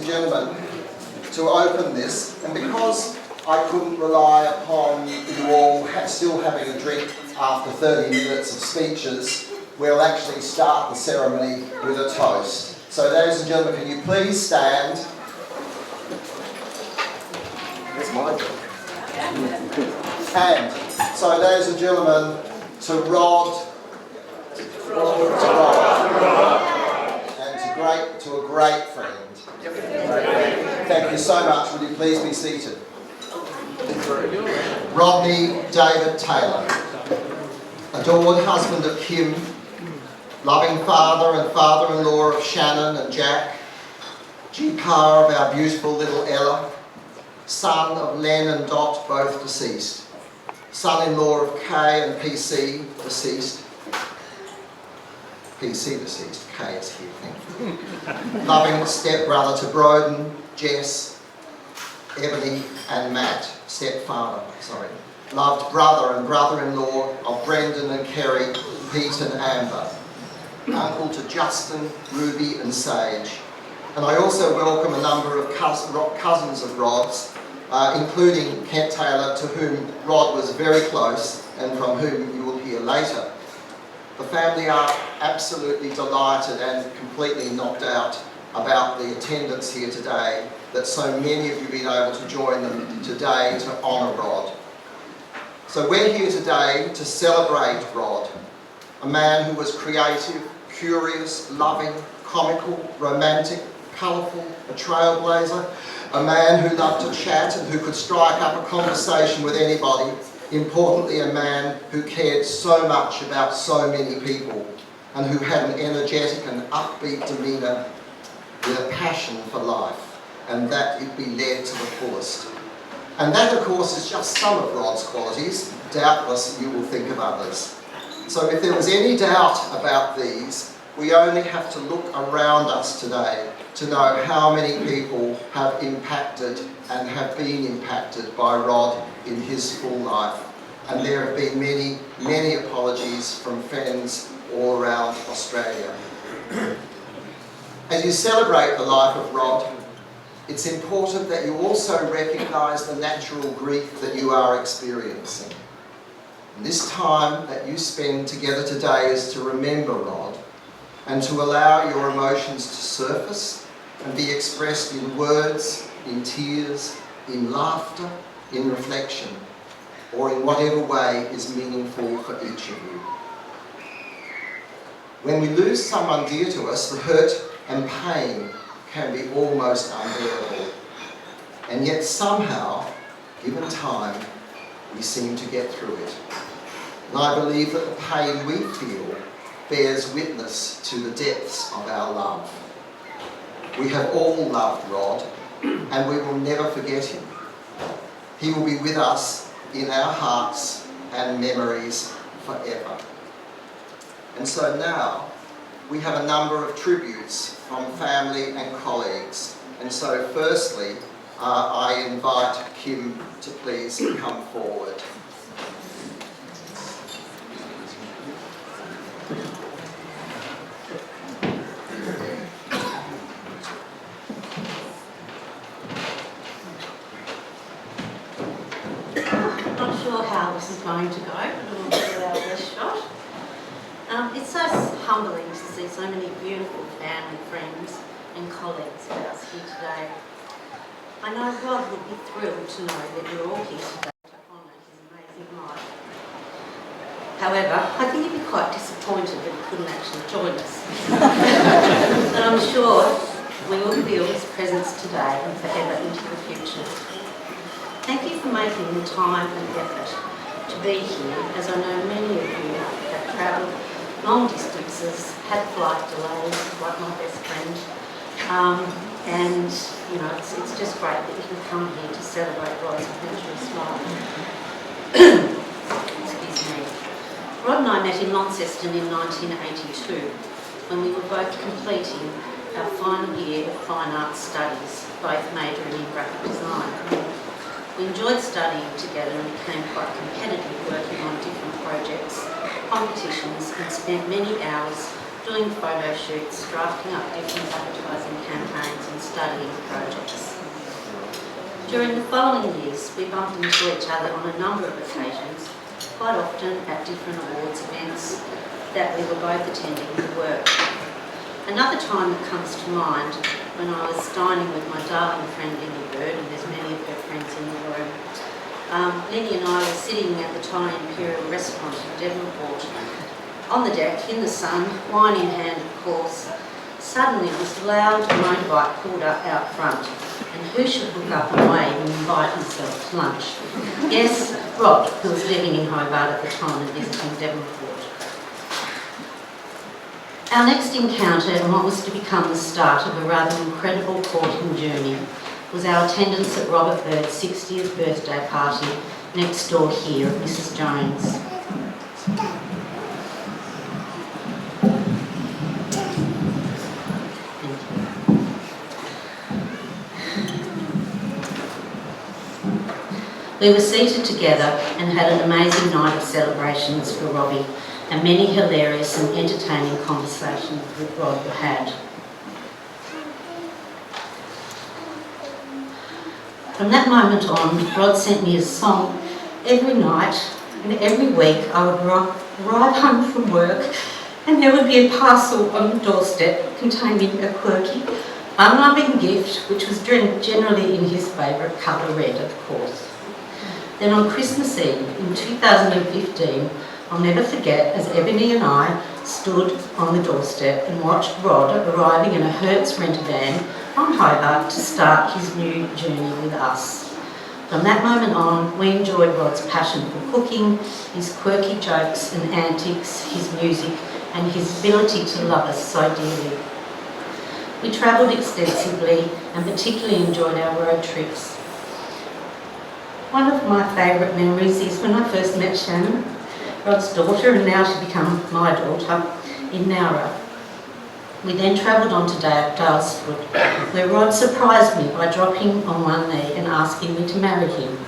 and gentlemen, to open this, and because I couldn't rely upon you all still having a drink after 30 minutes of speeches, we'll actually start the ceremony with a toast. So ladies and gentlemen, can you please stand? That's my drink. And so ladies and gentlemen, to Rod, and to a great friend. Thank you so much. Will you please be seated? Rodney David Taylor, adored husband of Kim, loving father and father-in-law of Shannon and Jack, GPAR of our beautiful little Ella, son of Len and Dot, both deceased, son-in-law of Kay and PC, deceased. PC deceased, Kay is here, thank you. Loving stepbrother to Broden, Jess, Ebony and Matt, stepfather, sorry. Loved brother and brother-in-law of Brendan and Kerry, Pete and Amber. Uncle to Justin, Ruby and Sage. And I also welcome a number of cousins of Rod's, including Kent Taylor, to whom Rod was very close and from whom you will hear later. The family are absolutely delighted and completely knocked out about the attendance here today, that so many of you have been able to join them today to honour Rod. So we're here today to celebrate Rod, a man who was creative, curious, loving, comical, romantic, colourful, a trailblazer, a man who loved to chat and who could strike up a conversation with anybody, importantly a man who cared so much about so many people and who had an energetic and upbeat demeanour with a passion for life, and that it be led to the fullest. And that, of course, is just some of Rod's qualities. Doubtless you will think of others. So if there was any doubt about these, we only have to look around us today to know how many people have impacted and have been impacted by Rod in his full life. And there have been many, many apologies from friends all around Australia. As you celebrate the life of Rod, it's important that you also recognise the natural grief that you are experiencing. And this time that you spend together today is to remember Rod and to allow your emotions to surface and be expressed in words, in tears, in laughter, in reflection, or in whatever way is meaningful for each of you. When we lose someone dear to us, the hurt and pain can be almost unbearable. And yet somehow, given time, we seem to get through it. And I believe that the pain we feel bears witness to the depths of our love. We have all loved Rod, and we will never forget him. He will be with us in our hearts and memories forever. And so now, we have a number of tributes from family and colleagues. And so firstly, I invite Kim to please come forward. Not sure how this is going to go, but we'll do our best shot. It's so humbling to see so many beautiful family, friends and colleagues with us here today. I know Rod would be thrilled to know that you're all here today to honour his amazing life. However, I think he'd be quite disappointed that he couldn't actually join us. But I'm sure we will feel his presence today and forever into the future. Thank you for making the time and effort to be here, as I know many of you have travelled long distances, had flight delays, like my best friend, and you know it's just great that you can come here to celebrate Rod's adventurous life. Excuse me. Rod and I met in Launceston in 1982 when we were both completing our final year of fine arts studies, both majoring in graphic design. We enjoyed studying together and became quite competitive, working on different projects, competitions, and spent many hours doing photo shoots, drafting up different advertising campaigns and studying projects. During the following years, we bumped into each other on a number of occasions, quite often at different awards events that we were both attending for work. Another time that comes to mind when I was dining with my darling friend Linny Bird, and there's many of her friends in the room. Linny and I were sitting at the Thai Imperial Restaurant in Devonport. On the deck, in the sun, wine in hand of course, suddenly this loud motorbike pulled up out front, and who should look up and wave and invite himself to lunch? Yes, Rod, who was living in Hobart at the time and visiting Devonport. Our next encounter, and what was to become the start of a rather incredible courting journey, was our attendance at Robert Bird's 60th birthday party next door here at Mrs. Jones. We were seated together and had an amazing night of celebrations for Robbie, and many hilarious and entertaining conversations with Rod were had. From that moment on, Rod sent me a song every night, and every week I would ride home from work and there would be a parcel on the doorstep containing a quirky, unloving gift, which was generally in his favourite colour, red of course. Then on Christmas Eve in 2015, I'll never forget as Ebony and I stood on the doorstep and watched Rod arriving in a Hertz renter van from Hobart to start his new journey with us. From that moment on, we enjoyed Rod's passion for cooking, his quirky jokes and antics, his music, and his ability to love us so dearly. We travelled extensively and particularly enjoyed our road trips. One of my favourite memories is when I first met Shannon, Rod's daughter, and now to become my daughter, in Nowra. We then travelled on to Daylesford, where Rod surprised me by dropping on one knee and asking me to marry him.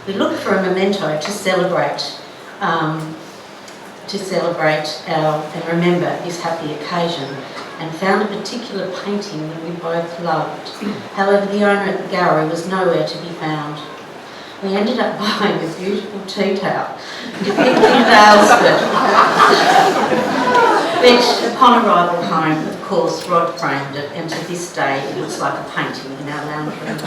We looked for a memento to celebrate and remember this happy occasion, and found a particular painting that we both loved. However, the owner at the gallery was nowhere to be found. We ended up buying a beautiful tea towel depicting Daylesford, which, upon arrival home, of course, Rod framed it, and to this day it looks like a painting in our lounge room.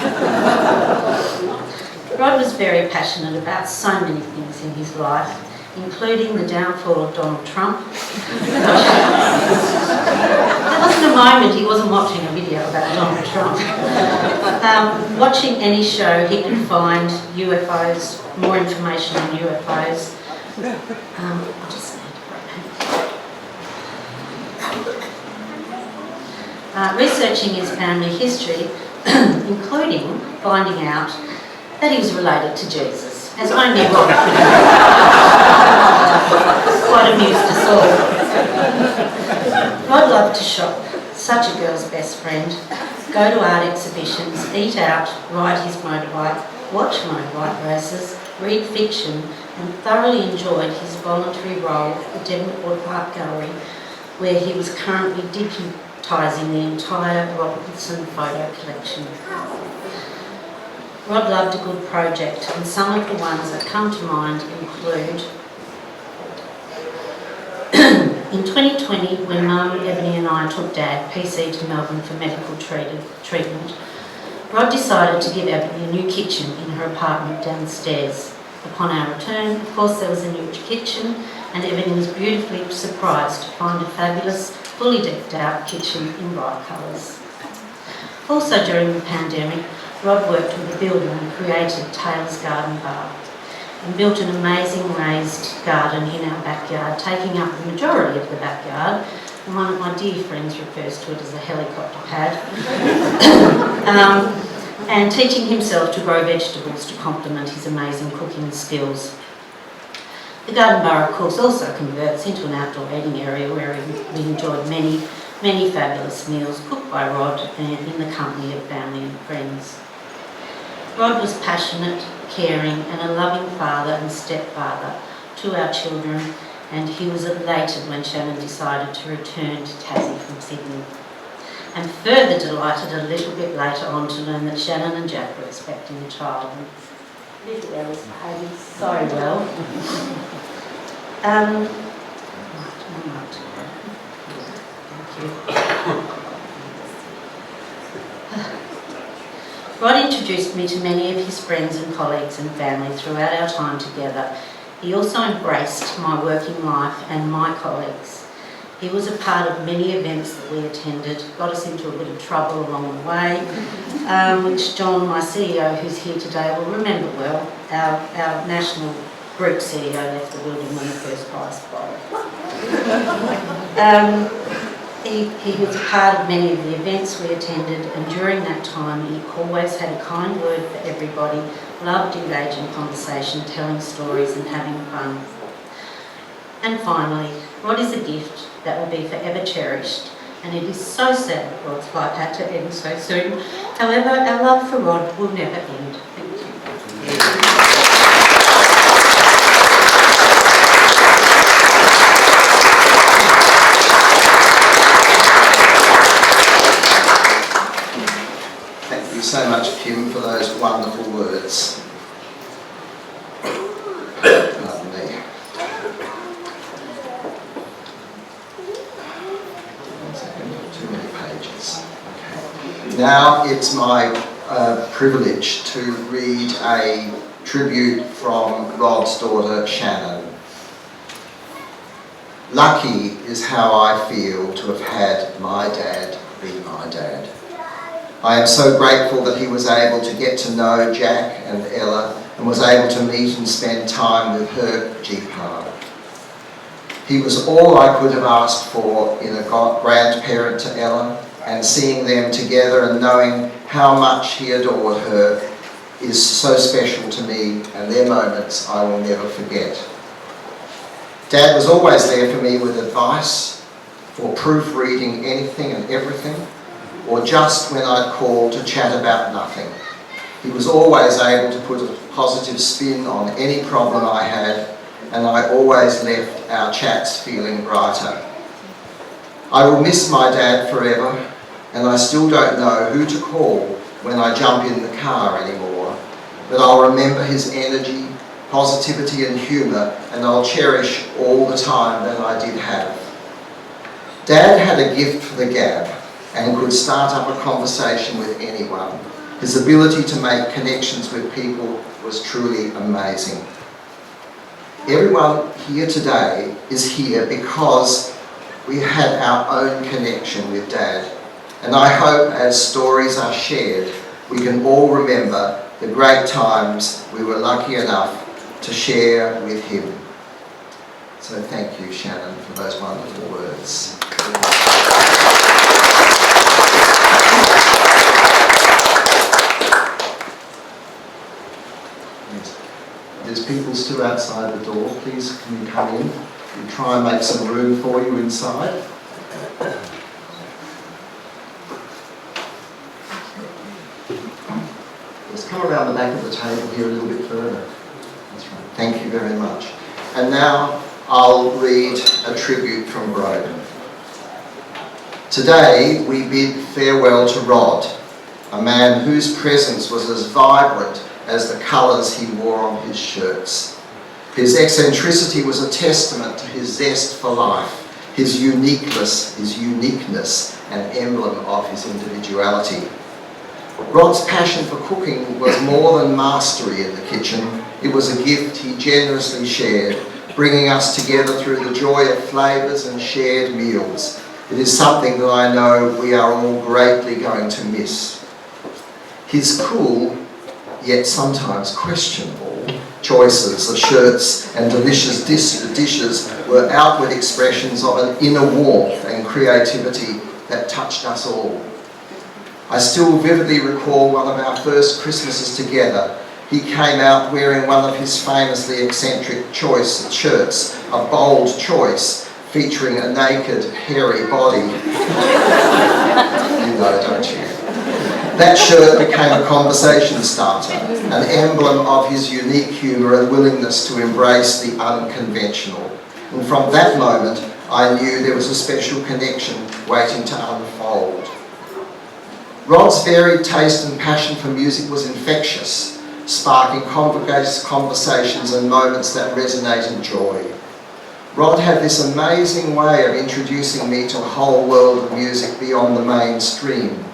Rod was very passionate about so many things in his life, including the downfall of Donald Trump. There wasn't a moment he wasn't watching a video about Donald Trump. Watching any show he could find UFOs, more information on UFOs. I'll just stand for a minute. Researching his family history, including finding out that he was related to Jesus, as only Rod could have. Quite amused us all. Rod loved to shop, such a girl's best friend, go to art exhibitions, eat out, ride his motorbike, watch motorbike races, read fiction, and thoroughly enjoyed his voluntary role at the Devonport Art Gallery, where he was currently digitising the entire Robertson photo collection. Rod loved a good project, and some of the ones that come to mind include in 2020, when Mum, Ebony and I took Dad, PC, to Melbourne for medical treatment, Rod decided to give Ebony a new kitchen in her apartment downstairs. Upon our return, of course, there was a new kitchen, and Ebony was beautifully surprised to find a fabulous, fully decked out kitchen in bright colours. Also during the pandemic, Rod worked with a builder and created Taylor's Garden Bar, and built an amazing raised garden in our backyard, taking up the majority of the backyard, and one of my dear friends refers to it as a helicopter pad, and teaching himself to grow vegetables to complement his amazing cooking skills. The garden bar, of course, also converts into an outdoor eating area where we enjoyed many fabulous meals cooked by Rod and in the company of family and friends. Rod was passionate, caring and a loving father and stepfather to our children, and he was elated when Shannon decided to return to Tassie from Sydney. And further delighted a little bit later on to learn that Shannon and Jack were expecting a child. And little Ella's behaving so well. Rod introduced me to many of his friends and colleagues and family throughout our time together. He also embraced my working life and my colleagues. He was a part of many events that we attended, got us into a bit of trouble along the way, which John, my CEO, who's here today, will remember well. Our national group CEO left the building when the first prize He was a part of many of the events we attended, and during that time he always had a kind word for everybody, loved engaging conversation, telling stories and having fun. And finally, Rod is a gift that will be forever cherished, and it is so sad that Rod's life had to end so soon. However, our love for Rod will never end. Thank you. Thank you so much, Kim, for those wonderful words. Pardon me. Too many pages. Okay. Now it's my privilege to read a tribute from Rod's daughter, Shannon. Lucky is how I feel to have had my dad be my dad. I am so grateful that he was able to get to know Jack and Ella and was able to meet and spend time with her Jeepard. He was all I could have asked for in a grandparent to Ella, and seeing them together and knowing how much he adored her is so special to me, and their moments I will never forget. Dad was always there for me with advice, for proofreading anything and everything, or just when I'd call to chat about nothing. He was always able to put a positive spin on any problem I had, and I always left our chats feeling brighter. I will miss my dad forever, and I still don't know who to call when I jump in the car anymore, but I'll remember his energy, positivity and humour, and I'll cherish all the time that I did have. Dad had a gift for the gab and could start up a conversation with anyone. His ability to make connections with people was truly amazing. Everyone here today is here because we had our own connection with Dad. And I hope as stories are shared, we can all remember the great times we were lucky enough to share with him. So thank you, Shannon, for those wonderful words. There's people still outside the door. Please, can you come in? We'll try and make some room for you inside. Let's come around the back of the table here a little bit further. That's right. Thank you very much. And now I'll read a tribute from Broden. Today we bid farewell to Rod, a man whose presence was as vibrant as the colours he wore on his shirts. His eccentricity was a testament to his zest for life, his uniqueness, an emblem of his individuality. Rod's passion for cooking was more than mastery in the kitchen. It was a gift he generously shared, bringing us together through the joy of flavours and shared meals. It is something that I know we are all greatly going to miss. His cool, yet sometimes questionable, choices of shirts and delicious dishes were outward expressions of an inner warmth and creativity that touched us all. I still vividly recall one of our first Christmases together. He came out wearing one of his famously eccentric choice shirts, a bold choice, featuring a naked, hairy body. You know, don't you? That shirt became a conversation starter, an emblem of his unique humour and willingness to embrace the unconventional. And from that moment, I knew there was a special connection waiting to unfold. Rod's varied taste and passion for music was infectious, sparking conversations and moments that resonated joy. Rod had this amazing way of introducing me to a whole world of music beyond the mainstream.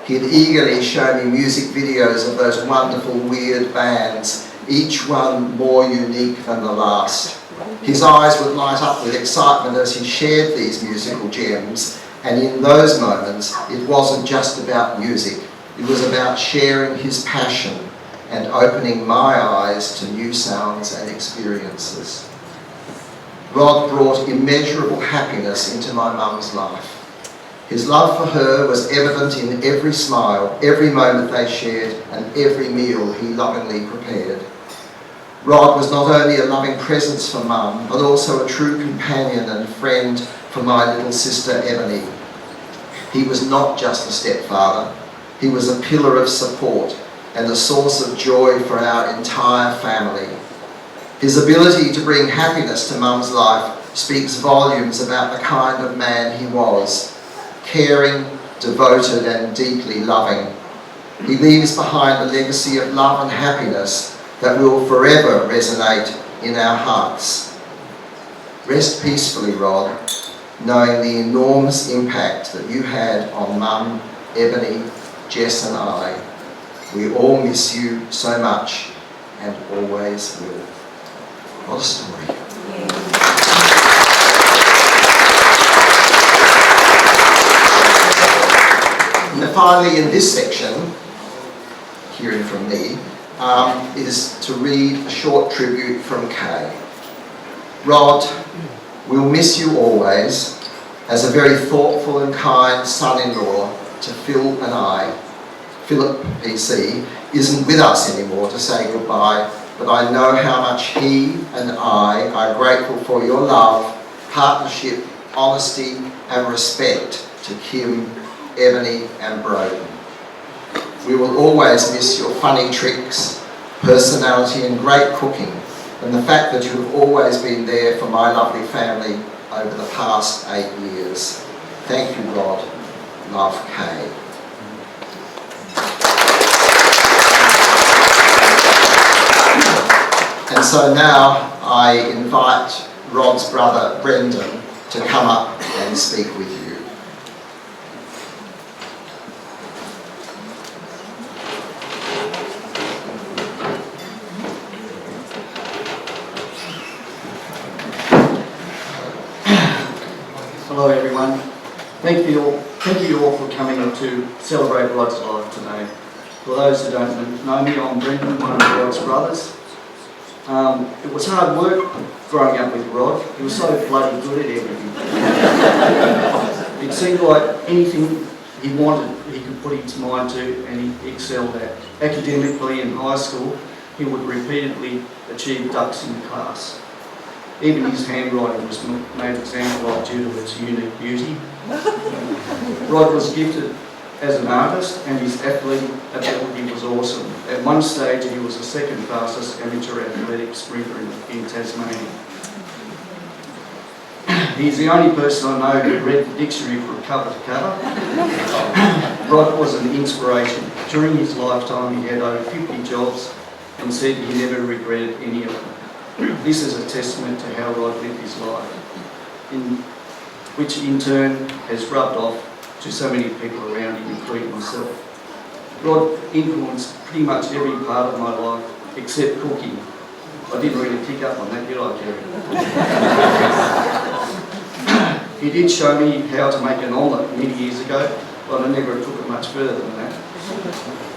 He'd eagerly show me music videos of those wonderful weird bands, each one more unique than the last. His eyes would light up with excitement as he shared these musical gems, and in those moments it wasn't just about music, it was about sharing his passion and opening my eyes to new sounds and experiences. Rod brought immeasurable happiness into my mum's life. His love for her was evident in every smile, every moment they shared, and every meal he lovingly prepared. Rod was not only a loving presence for Mum, but also a true companion and friend for my little sister Ebony. He was not just a stepfather, he was a pillar of support and a source of joy for our entire family. His ability to bring happiness to Mum's life speaks volumes about the kind of man he was, caring, devoted and deeply loving. He leaves behind a legacy of love and happiness that will forever resonate in our hearts. Rest peacefully, Rod, knowing the enormous impact that you had on Mum, Ebony, Jess and I. We all miss you so much and always will. What a story. And finally, in this section, hearing from me, is to read a short tribute from Kay. Rod, we'll miss you always as a very thoughtful and kind son-in-law to Phil and I. Philip PC isn't with us anymore to say goodbye, but I know how much he and I are grateful for your love, partnership, honesty and respect to Kim, Ebony and Broden. We will always miss your funny tricks, personality and great cooking, and the fact that you have always been there for my lovely family over the past 8 years. Thank you, Rod. Love, Kay. And so now I invite Rod's brother Brendan to come up and speak with you. Hello everyone. Thank you all for coming to celebrate Rod's life today. For those who don't know me, I'm Brendan, one of Rod's brothers. It was hard work growing up with Rod. He was so bloody good at everything. It seemed like anything he wanted, he could put his mind to, and he excelled at. Academically in high school, he would repeatedly achieve ducks in class. Even his handwriting was made example of due to its unique beauty. Rod was gifted as an artist and his athletic ability was awesome. At one stage he was the second fastest amateur athletic sprinter in Tasmania. He's the only person I know who read the dictionary from cover to cover. Rod was an inspiration. During his lifetime he had over 50 jobs and said he never regretted any of them. This is a testament to how Rod lived his life, which in turn has rubbed off to so many people around him, including myself. Rod influenced pretty much every part of my life except cooking. I didn't really pick up on that, did I, Jerry? He did show me how to make an omelette many years ago, but I never took it much further than that.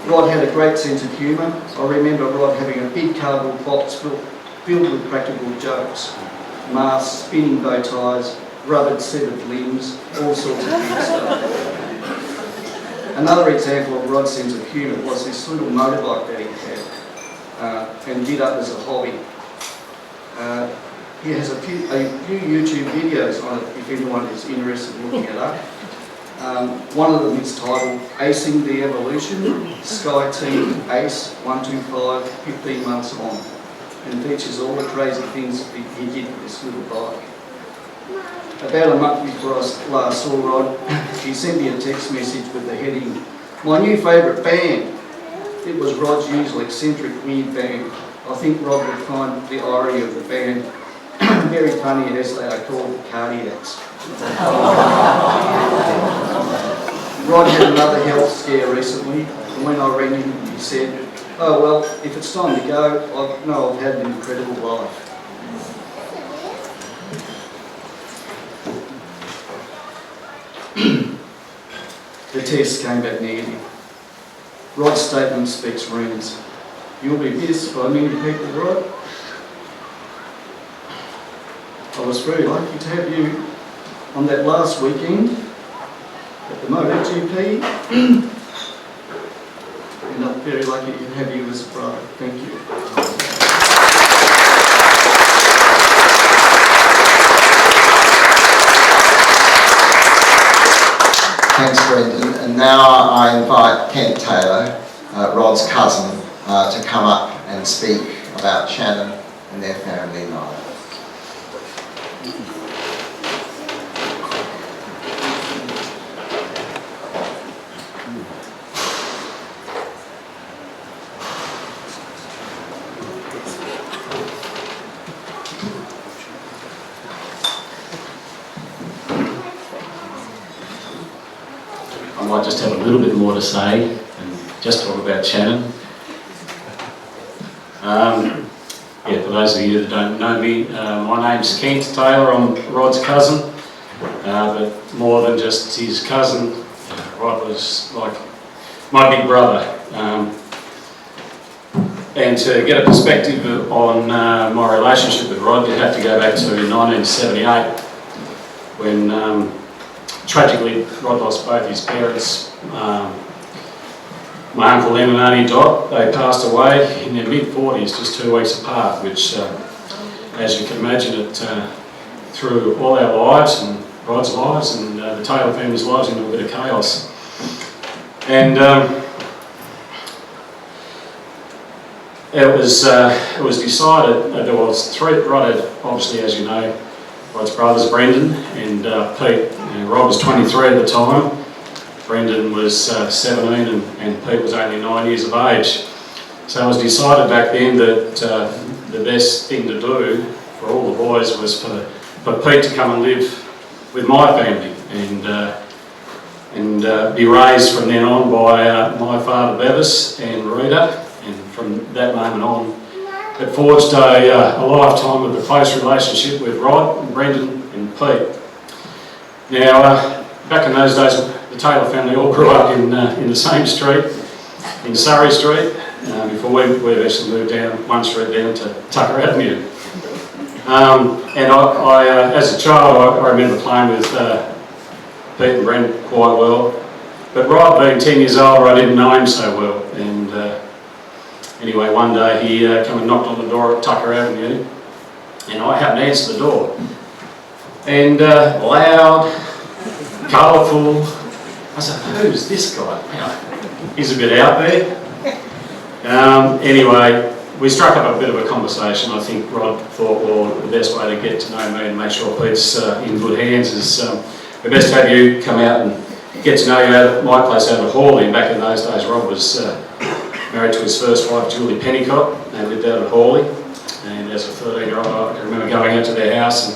Rod had a great sense of humour. I remember Rod having a big cardboard box filled with practical jokes, masks, spinning bow ties, rubbered severed limbs, all sorts of good stuff. Another example of Rod's sense of humour was this little motorbike that he had and did up as a hobby. He has a few YouTube videos on it if anyone is interested in looking it up. One of them is titled Acing the Evolution, Sky Team Ace 125, 15 months on. and features all the crazy things he did with this little bike. About a month before I last saw Rod, he sent me a text message with the heading, "My new favourite band." It was Rod's usual eccentric, weird band. I think Rod would find the irony of the band very funny, as they are called the Cardiacs. Rod had another health scare recently, and when I rang him, he said, "Oh well, if it's time to go, I know I've had an incredible life." The test came back negative. Rod's statement speaks volumes. "You'll be missed by many people, Rod. I was very lucky to have you on that last weekend at the MotoGP, and I'm very lucky to have you as a brother. Thank you." Thanks, Brendan. And now I invite Kent Taylor, Rod's cousin, to come up and speak about Shannon and their family life. I might just have a little bit more to say and just talk about Shannon. Yeah, for those of you that don't know me, my name's Kent Taylor. I'm Rod's cousin, but more than just his cousin, Rod was like my big brother. And to get a perspective on my relationship with Rod, you'd have to go back to 1978 when tragically, Rod lost both his parents. My uncle Lem and Auntie Dot, they passed away in their mid-40s, just 2 weeks apart, which, as you can imagine, it threw all our lives and Rod's lives and the Taylor family's lives into a bit of chaos. And it was decided that there was three. Rod had, obviously, as you know, Rod's brothers, Brendan and Pete. Rod was 23 at the time, Brendan was 17 and Pete was only 9 years of age. So it was decided back then that the best thing to do for all the boys was for Pete to come and live with my family and be raised from then on by my father Bevis and Rita, and from that moment on it forged a lifetime of a close relationship with Rod and Brendan and Pete. Now, back in those days, the Taylor family all grew up in the same street, in Surrey Street, before we actually moved down one street down to Tucker Avenue. And I as a child, I remember playing with Pete and Brendan quite well. But Rod, being 10 years older, I didn't know him so well. And anyway, one day he came and knocked on the door at Tucker Avenue, and I happened to answer the door. And loud, colourful. I said, "Who's this guy?" He's a bit out there. Anyway, we struck up a bit of a conversation. I think Rod thought, well, the best way to get to know me and make sure Pete's in good hands is the best to have you come out and get to know you at my place out of Hawley. And back in those days, Rod was married to his first wife, Julie Pennicott. They lived out of Hawley. And as a 13-year-old, I can remember going out to their house and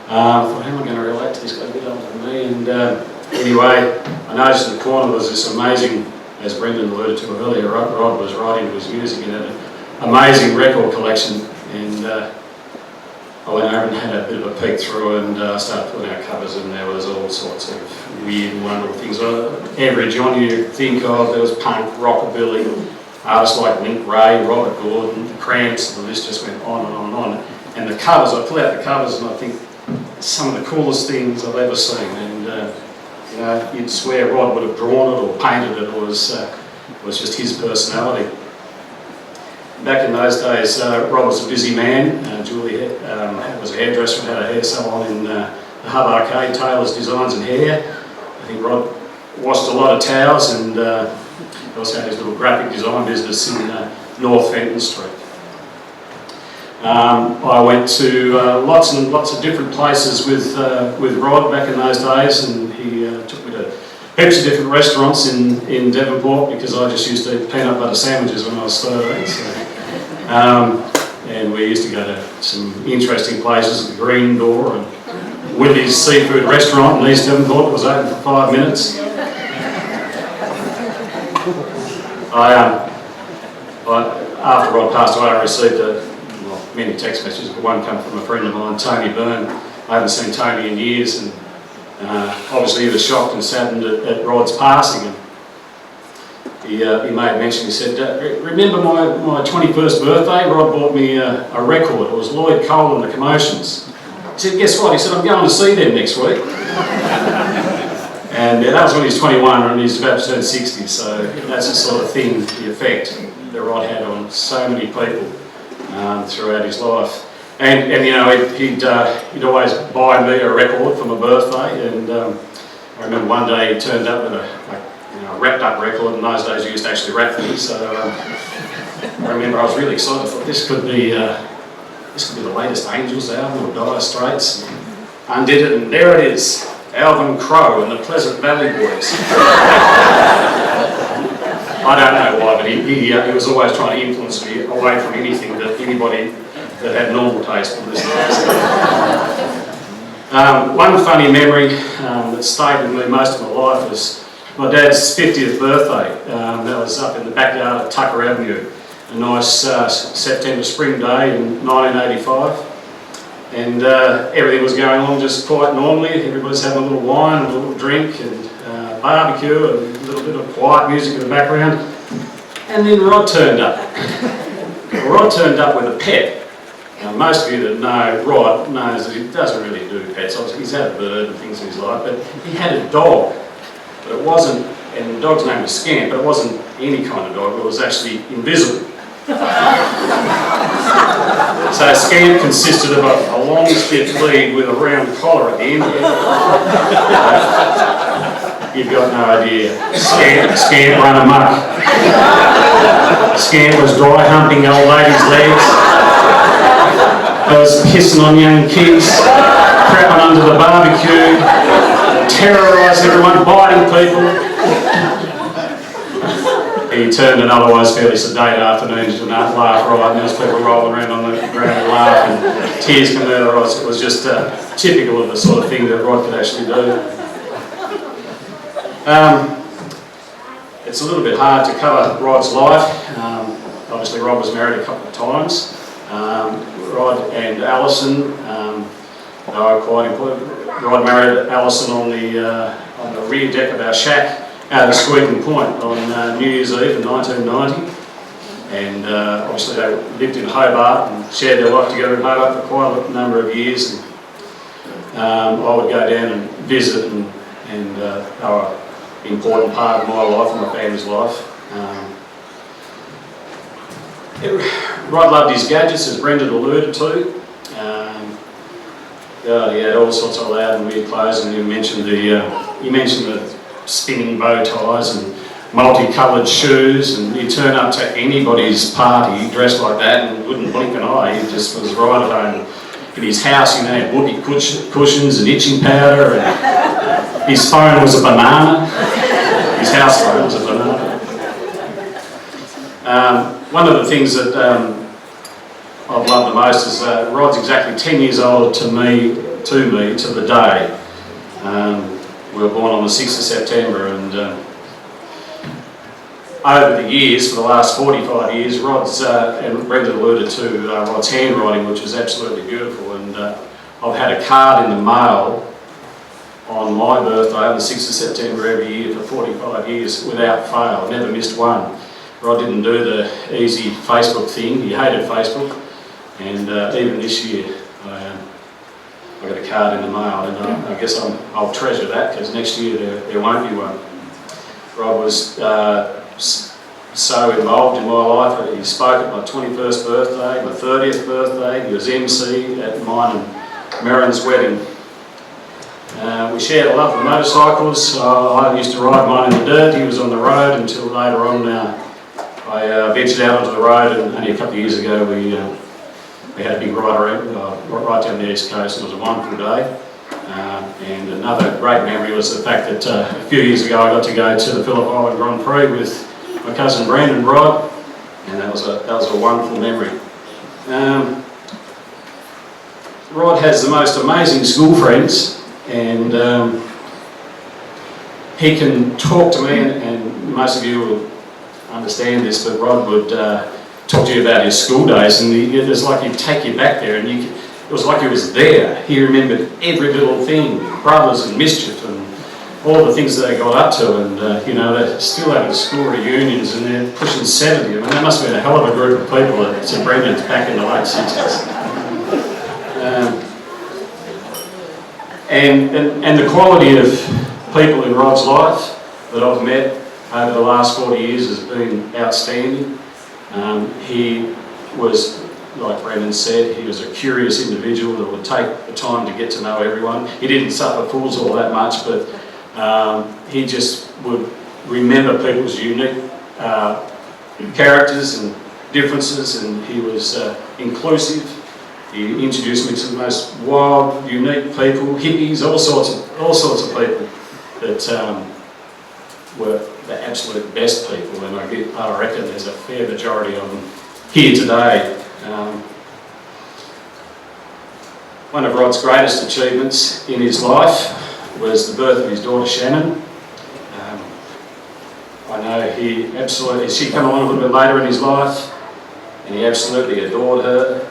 thought, how am I going to relate to this guy a bit older than me? And anyway, I noticed in the corner was this amazing, as Brendan alluded to earlier, Rod was right into his music and had an amazing record collection. And I went over and had a bit of a peek through and started putting out covers, and there was all sorts of weird and wonderful things. Every genre you think of, there was punk, rockabilly, artists like Link Ray, Robert Gordon, the Cramps, and the list just went on and on and on. And the covers, I pull out the covers and I think some of the coolest things I've ever seen. And you know, you'd swear Rod would have drawn it or painted it, or was just his personality. Back in those days, Rod was a busy man. Julie was a hairdresser and had a hair salon in the Hub Arcade, Taylor's Designs and Hair. I think Rod washed a lot of towels, and he also had his little graphic design business in North Fenton Street. I went to lots and lots of different places with Rod back in those days, and he took me to heaps of different restaurants in Devonport, because I just used to eat peanut butter sandwiches when I was 13. So, and we used to go to some interesting places, the Green Door and Willie's Seafood Restaurant in East Devonport. It was open for 5 minutes. After Rod passed away, I received many text messages, but one come from a friend of mine, Tony Byrne. I haven't seen Tony in years, and obviously he was shocked and saddened at Rod's passing. And he made mention, he said, remember my 21st birthday? Rod bought me a record. It was Lloyd Cole and the Commotions. He said, guess what? He said, I'm going to see them next week. And that was when he was 21, and he's about to turn 60, so that's the sort of thing, the effect that Rod had on so many people throughout his life. And you know, he'd always buy me a record for my birthday, and I remember one day he turned up with a wrapped up record. In those days you used to actually wrap things, so I remember I was really excited. I thought this could be the latest Angels album, or Dire Straits. Undid it, and there it is, Alvin Crowe and the Pleasant Valley Boys. I don't know why, but he was always trying to influence me away from anything that anybody that had normal taste would listen to. One funny memory that stayed with me most of my life was my dad's 50th birthday. That was up in the backyard at Tucker Avenue, a nice September spring day in 1985. And everything was going on just quite normally. Everybody's having a little wine, a little drink, and barbecue, and a little bit of quiet music in the background. And then Rod turned up. Rod turned up with a pet. Now, most of you that know Rod knows that he doesn't really do pets. Obviously, he's had a bird and things in his life, but he had a dog. But it wasn't, and the dog's name was Scamp, but it wasn't any kind of dog. It was actually invisible. So Scamp consisted of a long stiff lead with a round collar at the end. You've got no idea. Scamp ran amok. Scamp was dry humping old ladies' legs. He was pissing on young kids, crapping under the barbecue, terrorising everyone, biting people. He turned an otherwise fairly sedate afternoon into an laugh riot, and there was people rolling around on the ground and laughing, and tears coming out of their eyes. It was just typical of the sort of thing that Rod could actually do. It's a little bit hard to cover Rod's life. Obviously Rod was married a couple of times. Rod and Alison, they were quite important. Rod married Alison on the rear deck of our shack out of Squeaking Point on New Year's Eve in 1990. And obviously they lived in Hobart and shared their life together in Hobart for quite a number of years. And I would go down and visit, and they were an important part of my life and my family's life. Rod loved his gadgets, as Brendan alluded to. He had all sorts of loud and weird clothes, and you mentioned the spinning bow ties and multicoloured shoes, and he'd turn up to anybody's party dressed like that and wouldn't blink an eye. He just was right at home. In his house, he had whoopee cushions and itching powder, and his phone was a banana. His house phone was a banana. One of the things that I've loved the most is Rod's exactly 10 years older to me to the day. We were born on the 6th of September, and over the years, for the last 45 years, Rod's, and Brendan alluded to Rod's handwriting, which is absolutely beautiful, and I've had a card in the mail on my birthday on the 6th of September every year for 45 years without fail. Never missed one. Rod didn't do the easy Facebook thing. He hated Facebook, and even this year I got a card in the mail, and I guess I'll treasure that, because next year there won't be one. Rod was so involved in my life that he spoke at my 21st birthday, my 30th birthday. He was MC at mine and Merrin's wedding. We shared a love for motorcycles. I used to ride mine in the dirt. He was on the road until later on I ventured out onto the road, and only a couple of years ago we We had a big ride around, right down the east coast. It was a wonderful day. And another great memory was the fact that a few years ago I got to go to the Phillip Island Grand Prix with my cousin Brandon Rod, and that was a wonderful memory. Rod has the most amazing school friends, and he can talk to me, and most of you will understand this, but Rod would talk to you about his school days, and it was like he'd take you back there, and it was like he was there. He remembered every little thing, brothers and mischief and all the things that they got up to, and they're still having school reunions and they're pushing 70. I mean, that must have been a hell of a group of people at St Brendan's back in the late 60s. And the quality of people in Rod's life that I've met over the last 40 years has been outstanding. He was, like Brendan said, he was a curious individual that would take the time to get to know everyone. He didn't suffer fools all that much, but he just would remember people's unique characters and differences, and he was inclusive. He introduced me to the most wild, unique people, hippies, all sorts of people that were the absolute best people, and I reckon there's a fair majority of them here today. One of Rod's greatest achievements in his life was the birth of his daughter Shannon. I know she came along a little bit later in his life, and he absolutely adored her.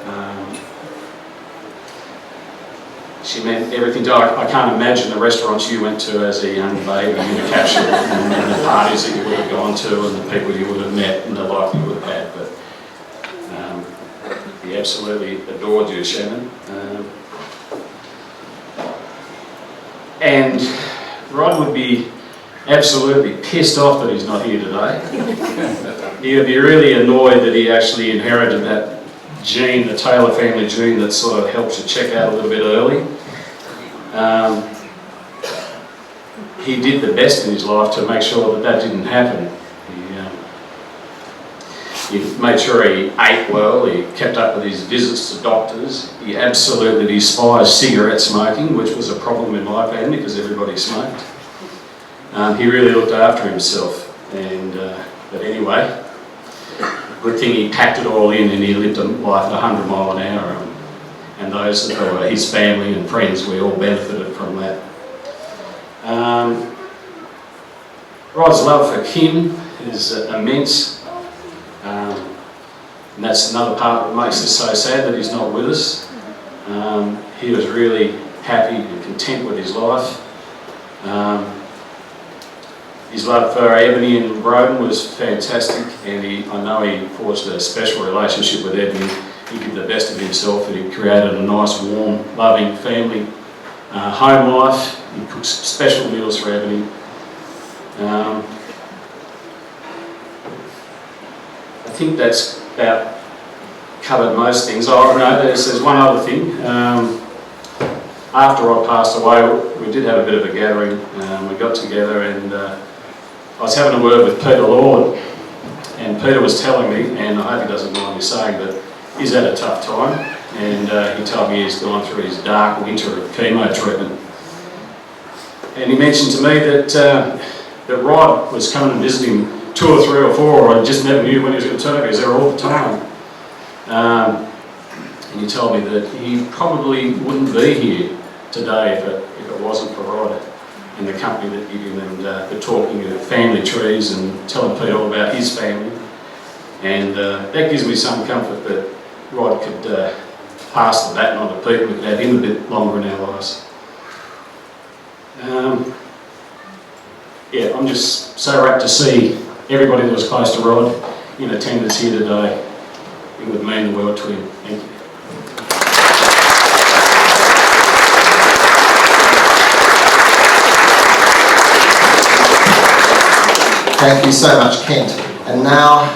She meant everything to her. I can't imagine the restaurants you went to as a young baby in the capsule, and the parties that you would have gone to, and the people you would have met, and the life you would have had. But he absolutely adored you, Shannon. And Rod would be absolutely pissed off that he's not here today. He'd be really annoyed that he actually inherited that gene, the Taylor family gene, that sort of helps you check out a little bit early. He did the best in his life to make sure that didn't happen. He made sure he ate well, he kept up with his visits to doctors. He absolutely despised cigarette smoking, which was a problem in my family because everybody smoked. He really looked after himself, but anyway, good thing he packed it all in and he lived a life at 100 mile an hour. And those that were his family and friends, we all benefited from that. Rod's love for Kim is immense. And that's another part that makes us so sad that he's not with us. He was really happy and content with his life. His love for Ebony and Broden was fantastic, and I know he forged a special relationship with Ebony. He did the best of himself, and he created a nice, warm, loving family home life. He cooked special meals for Ebony. I think that's about covered most things. Oh no, there's one other thing. After I passed away, we did have a bit of a gathering. We got together, and I was having a word with Peter Lord, and Peter was telling me, and I hope he doesn't mind me saying, that he's had a tough time, and he told me he's gone through his dark winter of chemo treatment. And he mentioned to me that Rod was coming and visiting 2 or 3 or 4, or I just never knew when he was going to turn up. He was there all the time. And he told me that he probably wouldn't be here today if it wasn't for Rod and the company that gave him, and the talking of family trees and telling Pete all about his family. And that gives me some comfort that Rod could pass the baton on to Pete. We could have him a bit longer in our lives. I'm just so rapt to see everybody that was close to Rod in attendance here today. It would mean the world to him. Thank you. Thank you so much, Kent. And now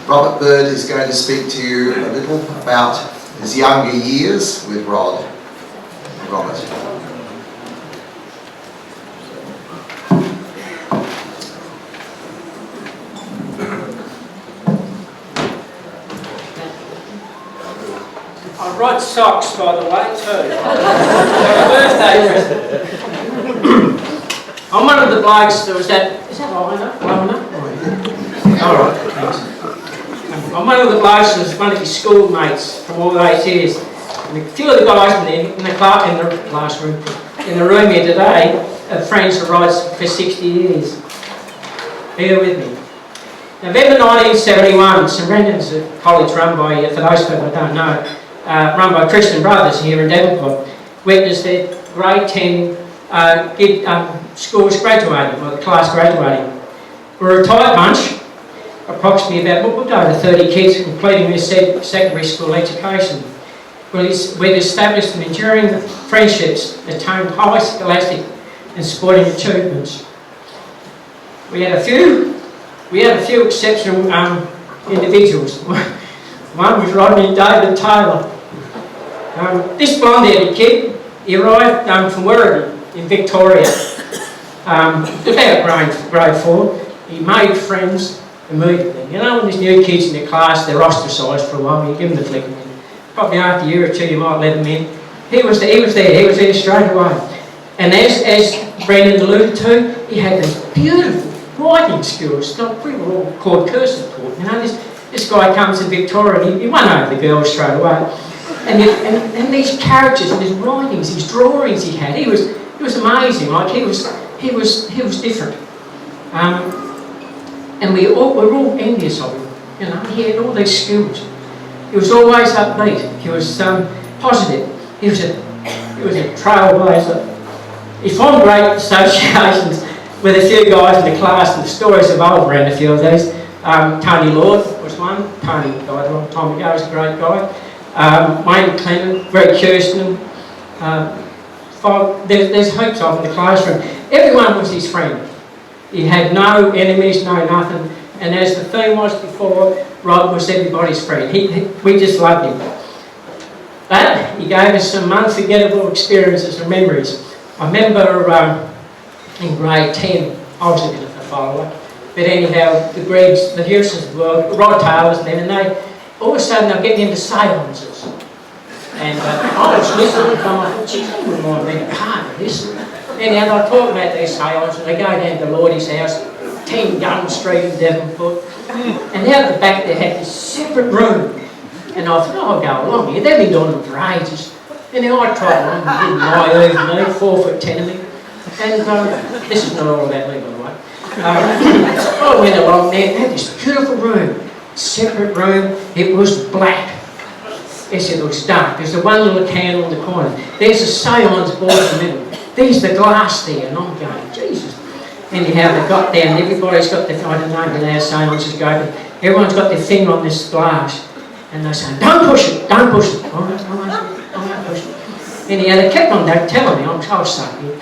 Robert Bird is going to speak to you a little about his younger years with Rod. Robert. I brought socks, by the way, too. Birthday present. I'm one of the blokes that was at... Is that low enough? Low enough? All right, thanks. I'm one of the blokes that was one of his schoolmates from all those years. And a few of the guys in the classroom, in the room here today, are friends of Rod's for 60 years. Bear with me. November 1971, St Brendan's a college run by, for those people who don't know, run by Christian Brothers here in Devonport, witnessed their grade 10 schools graduating, or the class graduating. We're a tight bunch, approximately about over 30 kids completing their secondary school education. We'd established some enduring friendships, attained high scholastic and sporting achievements. We had a few exceptional individuals. One was Rodney David Taylor. This blonde-haired kid, he arrived from Werribee in Victoria, about grade 4. He made friends immediately. You know, when there's new kids in the class, they're ostracised for a while, you give them the flick. Probably after a year or two, you might let them in. He was there straight away. And as Brendan alluded to, he had these beautiful writing skills. We were all called cursive taught. You know, this guy comes in Victoria and he won over the girls straight away. And these characters and his writings, his drawings he had, he was amazing. Like he was different. And we were all envious of him. You know, he had all these skills. He was always upbeat. He was positive. He was a trailblazer. He formed great associations with a few guys in the class, and the stories evolved around a few of these. Tony Lord was one. Tony died a long time ago. He was a great guy. Wayne Clement, Greg Kirsten. There's heaps of them in the classroom. Everyone was his friend. He had no enemies, no nothing. And as the theme was before, Rod was everybody's friend. We just loved him. But he gave us some unforgettable experiences and memories. I remember in grade 10, I was a bit of a follower, but anyhow, the Gregs, the Houstons of the world, Rod Taylor's and them, and they, all of a sudden they're getting into seances. And I was listening and I thought, geez, I wouldn't mind being a part of this. Anyhow, they talk about these seances, they go down to Lordie's house, 10 Gun Street in Devonport, and out the back they had this separate room. And I thought, oh, I'll go along here. They've been doing them for ages. And then I tried one, didn't naive me, 4'10" of me. And this is not all about me, by the way. I went along there, they had this beautiful room, separate room. It was black. Yes, it was dark. There's the one little candle in the corner. There's a seance board in the middle. There's the glass there, and I'm going, Jesus. Anyhow, they got there, and everybody's got their, I don't know how seances go, but everyone's got their finger on this glass. And they say, don't push it, don't push it. I won't push it. Anyhow, they kept on telling me, I was stuck here.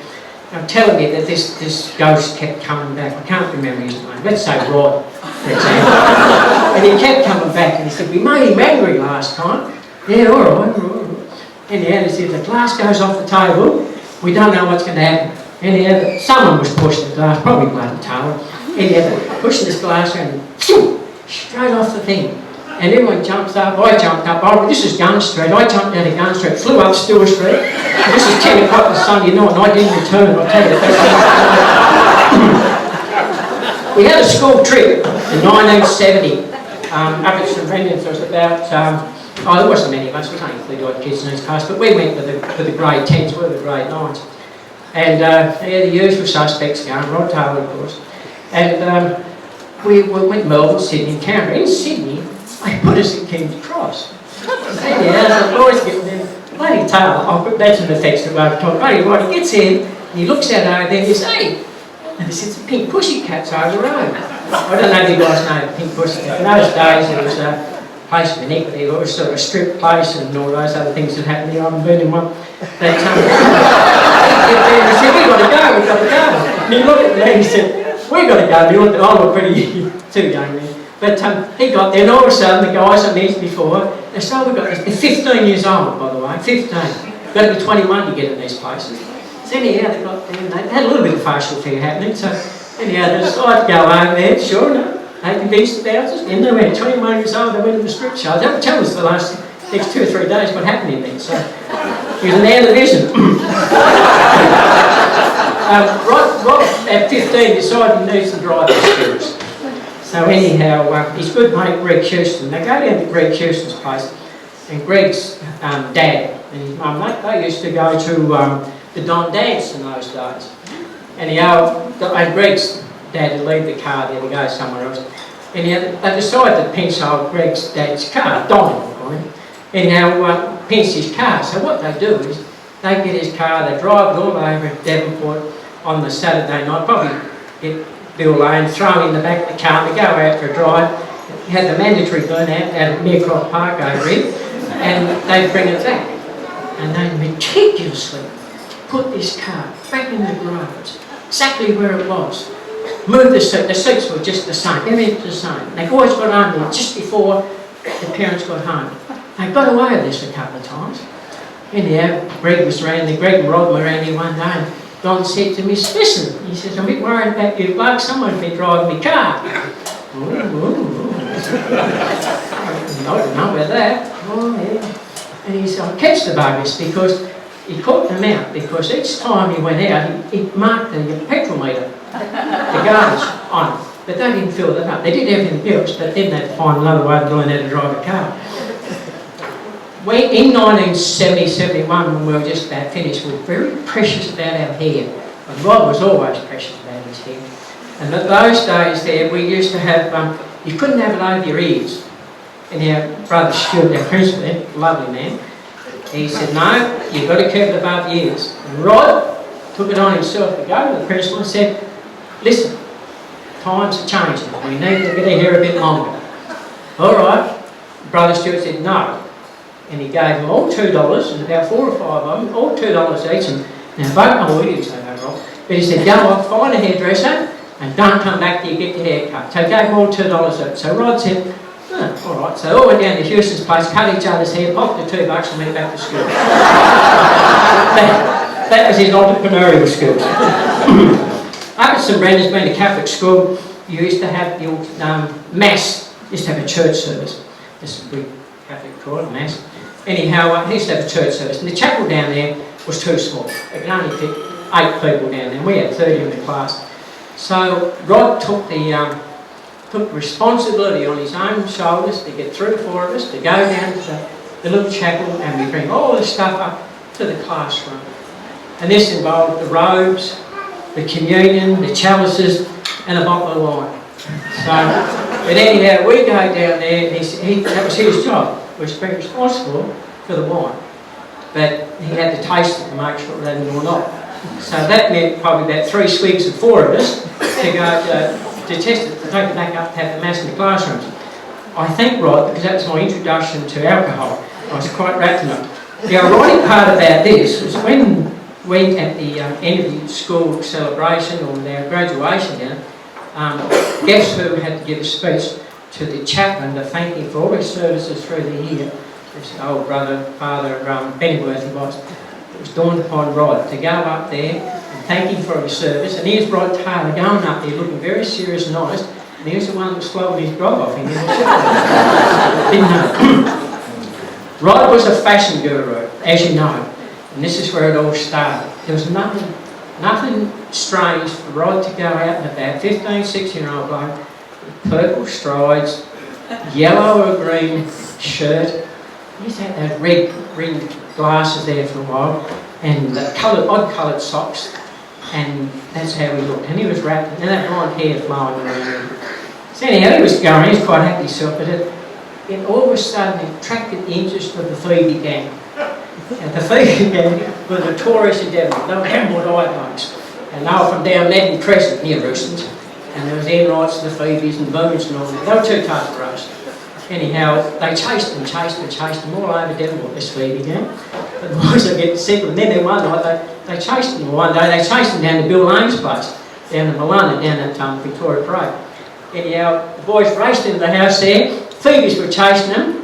They were telling me that this ghost kept coming back. I can't remember his name. Let's say Rod, for example. And he kept coming back, and he said, we made him angry last time. Yeah, all right. Anyhow, he said, the glass goes off the table. We don't know what's going to happen. Anyhow, someone was pushing the glass, probably bloody Taylor. Anyhow, they're pushing this glass around, and straight off the thing. And everyone jumps up, I jumped up, this is Gun Street, I jumped down to Gun Street, flew up Stewart Street, and this is 10 o'clock on Sunday night, and I didn't return, I'll tell you that. We had a school trip in 1970, up at St Brendan's. There was about, there wasn't many of us, there was only 30 odd kids in each class, but we went with the grade 10s, we were the grade 9s. And the usual suspects going, Rod Taylor, of course. And we went to Melbourne, Sydney, and Canberra. In Sydney, they put us at King's Cross. Yeah, the boys get there. Bloody Taylor, I'll put that to the effects that we're talking about. Right, he gets in, and he looks out over there, and he says, hey, and he says, Pink Pussycats over the road. I don't know if you guys know Pink Pussycat. In those days, it was a place of iniquity. It was sort of a strip place and all those other things that happened there. I haven't been in one. But he said, we've got to go. And he looked at me and he said, we've got to go. And he looked at, I looked pretty too young then. But he got there, and all of a sudden, the guys I mentioned before, they said, we've got this. They're 15 years old, by the way, 15. You've got to be 21 to get in these places. So anyhow, they got there, and they had a little bit of facial fear happening. So anyhow, they decided to go over there, sure enough. They convinced the bouncers, and they went 21 years old, they went to the strip show. They would tell us the last next 2 or 3 days what happened in there. So he was an air division. Rob at 15 decided he needs to drive the skills. So anyhow, his good mate Greg Houston, they go down to Greg Houston's place, and Greg's dad and his mum, they used to go to the Don Dance in those days. Anyhow, and Greg's dad would leave the car there to go somewhere else. Anyhow, they decided to pinch old Greg's dad's car, Don, anyhow, pinch his car. So what they do is, they get his car, they drive it all over Devonport on the Saturday night, probably get Bill Lane, throw him in the back of the car, they go out for a drive. He had the mandatory burnout out at Merecroft Park over here, and they bring it back. And they meticulously put this car back in the garage, exactly where it was. Move the seats were just the same, everything was the same. They always got home there just before the parents got home. They got away with this a couple of times. Anyhow, Greg and Rod were around here one day, and Don said to me, listen, he says, I'm a bit worried about you bloke, someone's been driving my car. I don't know about that. Oh, yeah. And he said, I catch the buggers because he caught them out, because each time he went out, he marked the petrol meter, the gauge on it. But they didn't fill that up. They did everything else, but then they'd find another way of learning how to drive a car. In 1970-71, when we were just about finished, we were very precious about our hair. And Rod was always precious about his hair. And at those days there, we used to have, you couldn't have it over your ears. And our brother Stuart, our principal, lovely man, he said, no, you've got to keep it above your ears. And Rod took it on himself to go to the principal and said, listen, times are changing. We need to get our hair a bit longer. All right. Brother Stuart said, no. And he gave them all $2, and about 4 or 5 of them, all $2 each. And now, we didn't say that, Rob. But he said, go off, find a hairdresser, and don't come back till you get your hair cut. So he gave them all $2 each. So Rod said, oh, all right. So they all went down to Houston's place, cut each other's hair, popped the $2 and went back to school. that was his entrepreneurial skills. Up at St Brendan's, being a Catholic school, you used to have the old Mass, used to have a church service. This is a big Catholic call it, Mass. Anyhow, he used to have a church service, and the chapel down there was too small. It could only fit 8 people down there. We had 30 in the class. So Rod took took responsibility on his own shoulders to get 3 or 4 of us to go down to the little chapel, and we bring all the stuff up to the classroom. And this involved the robes, the communion, the chalices, and a bottle of wine. So, but anyhow, we go down there, and that was his job, was to be responsible for the wine. But he had to taste it to make sure it had it or not. So that meant probably about 3 swigs of 4 of us to go to test it, to take it back up to have the Mass in the classrooms. I thank Rod, because that was my introduction to alcohol. I was quite wrapped in it. The ironic part about this was when at the end of the school celebration or our graduation dinner, guess who had to give a speech to the chaplain to thank him for all his services through the year? This old brother, Father Pennyworth he was. It was dawned upon Rod to go up there and thank him for his service. And here's Rod Taylor going up there looking very serious and honest. And he was the one that was flowing his grog off him. Didn't know. Rod was a fashion guru, as you know. And this is where it all started. There was nothing strange for Rod to go out and about, 15, 16-year-old bloke, with purple strides, yellow or green shirt. He used to have those red rimmed glasses there for a while, and odd coloured socks, and that's how he looked. And he was wrapped, and that blonde hair flowing around him. So anyhow, he was going, he was quite happy himself, but it all of a sudden attracted the interest of the Phoebe gang. And the Phoebe gang were notorious in Devon. They were Hamwood blokes, and they were from down Madden Crescent near Roostons. And there was Enrights and the Phoebes and Boomers and all that. They were too tough for us. Anyhow, they chased them all over Devonport, this Phoebe gang. But the boys were getting sick of them. Then one night, they chased them. One day, they chased them down to Bill Lane's place, down to Malunga, down at Victoria Parade. Anyhow, the boys raced into the house there. Phoebes were chasing them.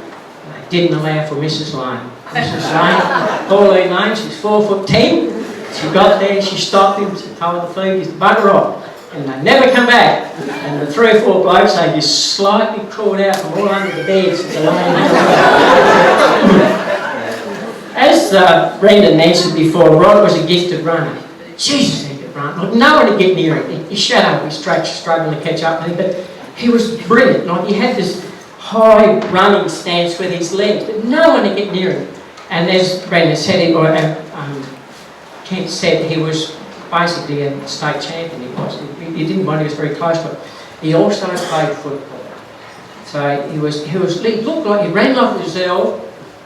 They didn't allow for Mrs. Lane. Mrs. Lane, Pauline Lane, she's 4'10". She got there, she stopped him, she told the Phoebes to bugger off. and they never come back. And the 3 or 4 blokes, they just slightly crawled out from all under the beds. As Brendan mentioned before, Rod was a gifted runner. Jesus, he could run. Like, no one would get near him. He shut up, he was struggling to catch up with him, but he was brilliant. Like, he had this high running stance with his legs, but no one would get near him. And as Brendan said, Kent said, he was basically a state champion. He didn't want, he was very close to it. He also played football. So he looked like, he ran like a gazelle,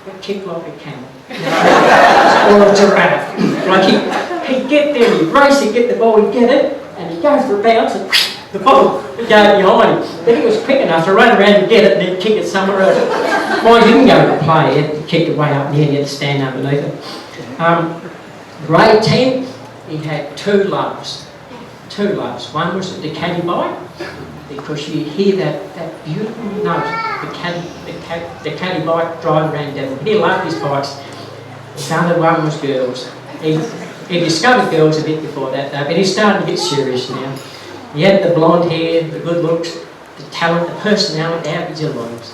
but kicked like a camel. Or a giraffe. Like he'd get there, he'd race, he'd get the ball, he'd get it, and he'd go for a bounce, and the ball would go behind him. Then he was quick enough to run around and get it, and then kick it somewhere else. Well, he didn't go to play, he had to kick it way up there, he had to stand underneath it. Grade 10, he had 2 loves. 2 loves. One was the caddy bike, because you hear that beautiful note, the caddy bike driving around Devon. He loved his bikes. The other one was girls. He discovered girls a bit before that though, but he's starting to get serious now. He had the blonde hair, the good looks, the talent, the personality, how could you lose?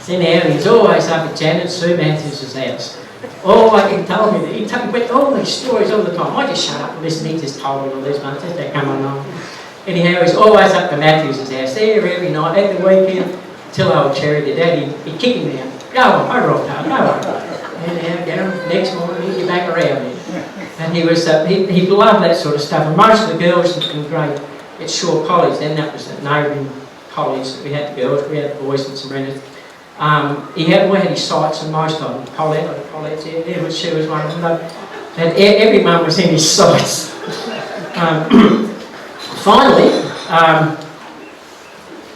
So now he's always up at Janet Sue Matthews' house. Oh, like he told me, he told me all these stories all the time. I just shut up and listen, he just told me all these ones as they come along. Anyhow, he's always up to Matthews' house there every night, at the weekend, till old Cherry did that, he'd kick him down. Go on, I rocked up, go on. Anyhow, get him, next morning he'd get back around me. And he was, he loved that sort of stuff. And most of the girls in grade at Shaw College, then that was at neighbouring college, we had the girls, we had the boys and some renters. We had his sights on most of them. Colette, yeah, she was one of them. And everyone was in his sights. Finally,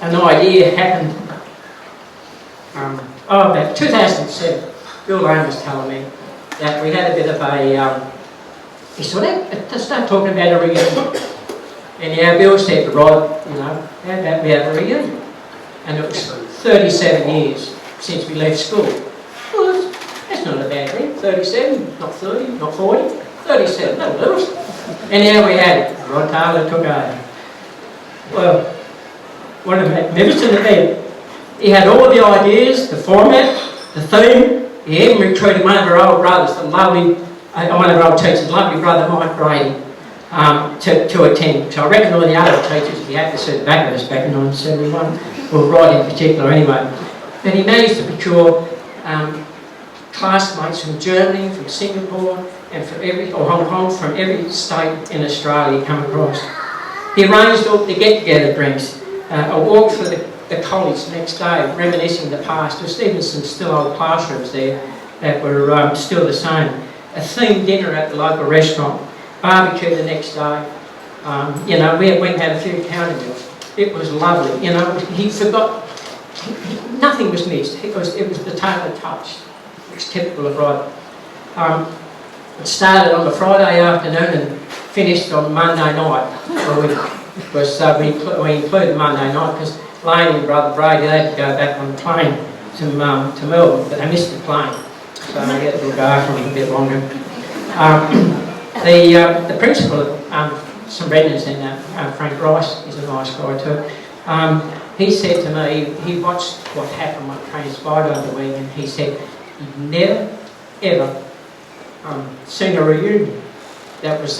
an idea happened about 2007. Bill Lane was telling me that we had a bit of a, he said, let's start talking about a reunion. And yeah, Bill said to Rod, you know, how about we have a reunion? And it was 37 years since we left school. Well, that's not a bad thing. 37, not 30, not 40, 37, no lose. Anyhow, we had it. Rod Taylor took over. Well, what a magnificent event. He had all the ideas, the format, the theme. He even recruited one of our old brothers, one of our old teachers, lovely brother Mike Brady, to attend. So I reckon all the other teachers, if you had to sit back of us back in 1971, well, Rod in particular anyway. But he managed to procure classmates from Germany, from Singapore, and or Hong Kong, from every state in Australia come across. He arranged all the get-together drinks, a walk through the college next day, reminiscing the past. There's even some still old classrooms there that were still the same. A themed dinner at the local restaurant, barbecue the next day. You know, we had a few counter meals. It was lovely. You know, he forgot. Nothing was missed. It was the Taylor touch. It was typical of Rod. It started on the Friday afternoon and finished on Monday night. We included Monday night because Lane and Brother Brady, they had to go back on the plane to Melbourne, but they missed the plane, so they had to look after them a bit longer. The principal of St Brendan's, Frank Rice, is a nice guy too. He said to me, he watched what happened, what transpired over the weekend. He said he'd never, ever seen a reunion. That was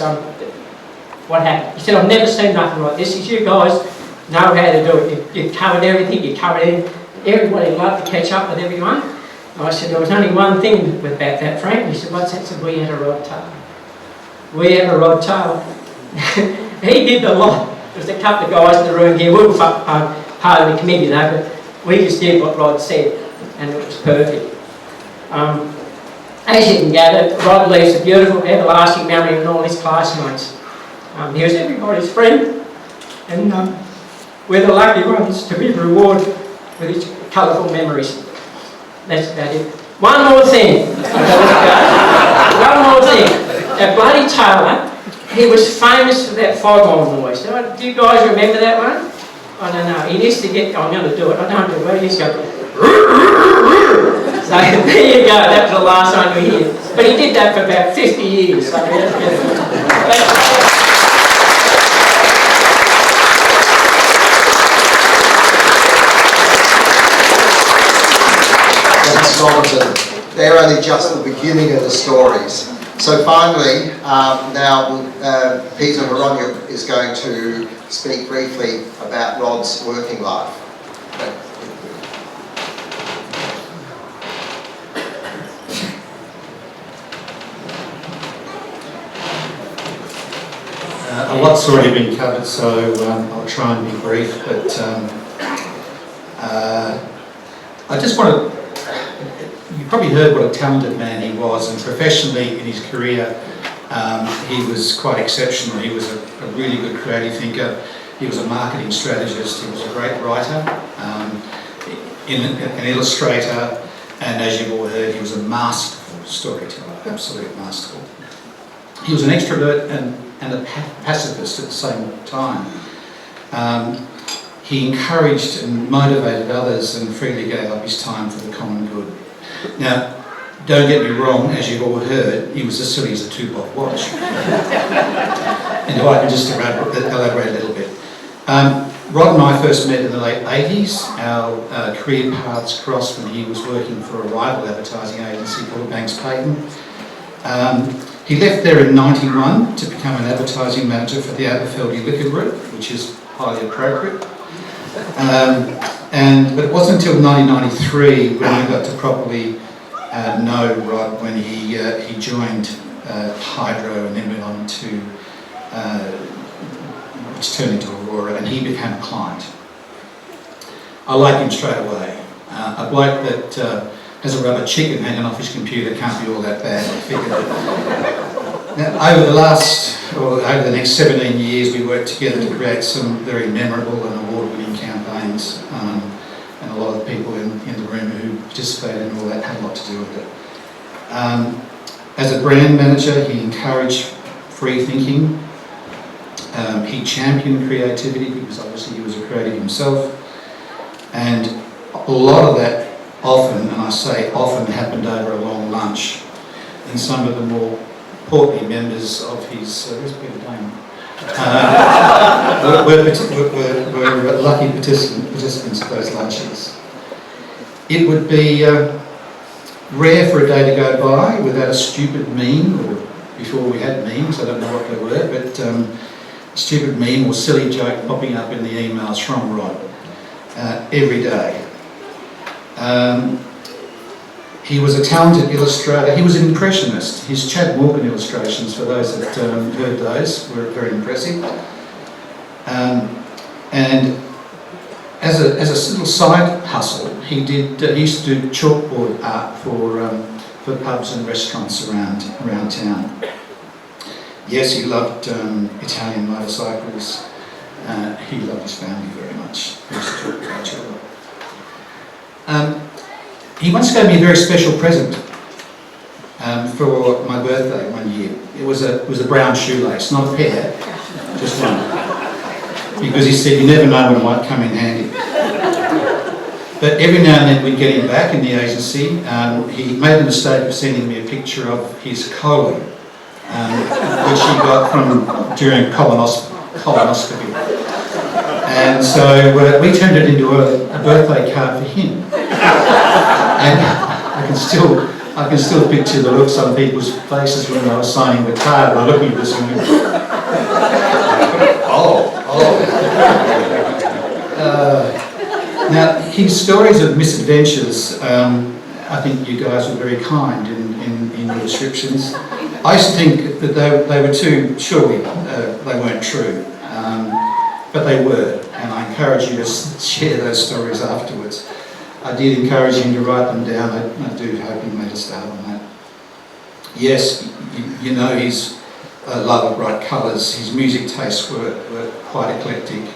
what happened. He said, I've never seen nothing like this. He said, you guys know how to do it. You covered everything, you covered it. Everybody loved to catch up with everyone. And I said, there was only one thing about that, Frank. And he said, what's that? I said, we had a Rod Taylor. We had a Rod Taylor. He did a lot. There was a couple of guys in the room here. We were part of the committee though, but we just did what Rod said, and it was perfect. As you can gather, Rod leaves a beautiful, everlasting memory of all his classmates. He was everybody's friend, and we're the lucky ones to be rewarded with his colourful memories. That's about it. One more thing. One more thing. At Bloody Taylor, he was famous for that fog-on noise. Do you guys remember that one? I don't know. He used to get, I'm going to do it, I don't know where he used to go. So there you go, that was the last one we hear. But he did that for about 50 years. So Robertson. They're only just the beginning of the stories. So finally, now Peter Moroniuk is going to speak briefly about Rod's working life. A lot's already been covered, so I'll try and be brief, but I just want to, you probably heard what a talented man he was, and professionally in his career he was quite exceptional. He was a really good creative thinker, he was a marketing strategist, he was a great writer, an illustrator, and as you've all heard, he was a masterful storyteller, absolute masterful. He was an extrovert and a pacifist at the same time. He encouraged and motivated others and freely gave up his time for the common good. Now, don't get me wrong, as you've all heard, he was as silly as a 2-bob watch. And if I can just elaborate a little bit. Rod and I first met in the late 80s. Our career paths crossed when he was working for a rival advertising agency called Banks Payton. He left there in '91 to become an advertising manager for the Aberfeldy Liquor Group, which is highly appropriate. But it wasn't until 1993 when I got to properly know Rod, when he joined Hydro and then went on to, which turned into Aurora, and he became a client. I liked him straight away. A bloke that has a rubber chicken hanging off his computer can't be all that bad, I figured. Now, over the next 17 years, we worked together to create some very memorable and award-winning campaigns, and a lot of the people in the room who participated in all that had a lot to do with it. As a brand manager, he encouraged free thinking. He championed creativity because obviously he was a creative himself, and a lot of that often, and I say often, happened over a long lunch. And some of the more portly members of his, where's Peter Damon? Were lucky participants of those lunches. It would be rare for a day to go by without a stupid meme, or before we had memes, I don't know what they were, but a stupid meme or silly joke popping up in the emails from Rod every day. He was a talented illustrator. He was an impressionist. His Chad Morgan illustrations, for those that heard those, were very impressive. And as a little side hustle, he used to do chalkboard art for pubs and restaurants around town. Yes, he loved Italian motorcycles. He loved his family very much. He used to talk about each other. He once gave me a very special present for my birthday one year. It was a brown shoelace, not a pair, just one. Because he said you never know when it might come in handy. But every now and then we'd get him back in the agency. He made the mistake of sending me a picture of his colon, which he got during colonoscopy. And so we turned it into a birthday card for him. And I can still picture the looks on people's faces when they were signing the card. They're looking at this and now, his stories of misadventures, I think you guys were very kind in your descriptions. I used to think that they were too, surely they weren't true, but they were, and I encourage you to share those stories afterwards. I did encourage him to write them down. I do hope he made a start on that. Yes, you know his love of bright colours. His music tastes were quite eclectic.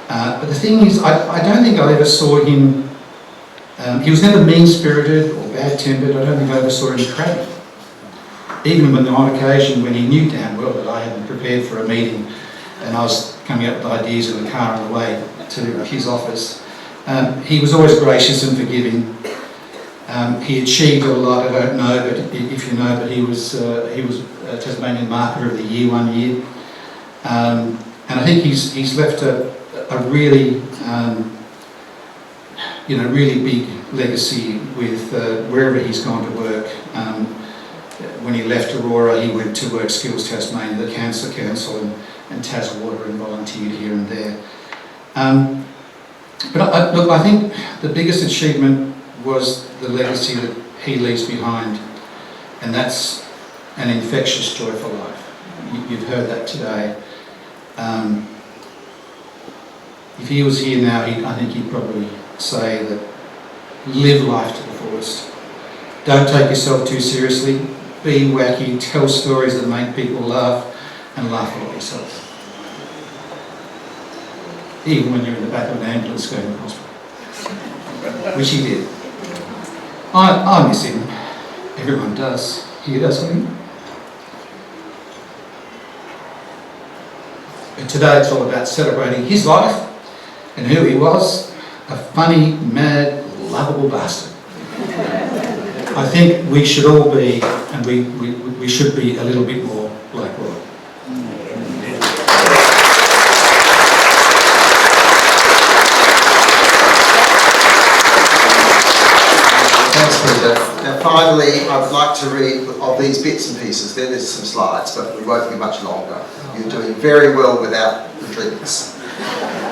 But the thing is, I don't think I ever saw him, he was never mean-spirited or bad-tempered. I don't think I ever saw him crabby. Even on occasion when he knew damn well that I hadn't prepared for a meeting and I was coming up with ideas in the car on the way to his office, he was always gracious and forgiving. He achieved a lot, I don't know, but if you know, but he was Tasmanian Marketer of the Year one year. And I think he's left a really really big legacy with wherever he's gone to work. When he left Aurora, he went to work Skills Tasmania, the Cancer Council, and Taswater, and volunteered here and there. Look, I think the biggest achievement was the legacy that he leaves behind, and that's an infectious joy for life. You've heard that today. If he was here now, I think he'd probably say that live life to the fullest. Don't take yourself too seriously. Be wacky, tell stories that make people laugh, and laugh at yourself. Even when you're in the back of an ambulance going to hospital. Which he did. I miss him. Everyone does. He does, I think. But today it's all about celebrating his life and who he was. A funny, mad, lovable bastard. I think we should all be, and we should be a little bit more like Rod. Thanks, Peter. Now, finally, I would like to read of these bits and pieces. There's some slides, but we won't be much longer. You're doing very well without the drinks.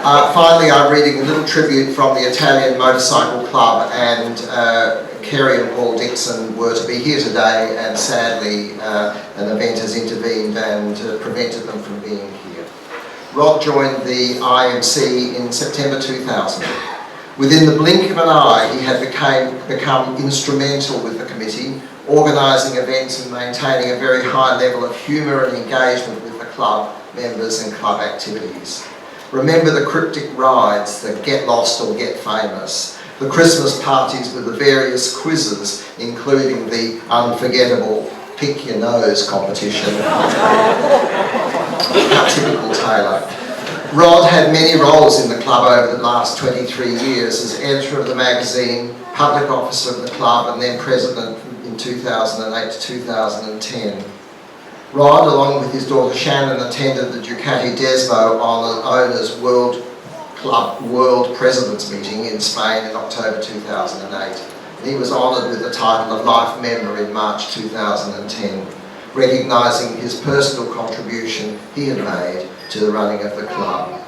Finally, I'm reading a little tribute from the Italian Motorcycle Club, and Kerry and Paul Dixon were to be here today, and sadly an event has intervened and prevented them from being here. Rod joined the IMC in September 2000. Within the blink of an eye, he had become instrumental with the committee, organising events and maintaining a very high level of humour and engagement with the club members and club activities. Remember the cryptic rides, the Get Lost or Get Famous, the Christmas parties with the various quizzes, including the unforgettable Pick Your Nose competition. How typical Taylor. Rod had many roles in the club over the last 23 years as editor of the magazine, public officer of the club, and then president in 2008 to 2010. Rod, along with his daughter Shannon, attended the Ducati Desmo Owners World Club World Presidents Meeting in Spain in October 2008. And he was honoured with the title of Life Member in March 2010, recognising his personal contribution he had made to the running of the club.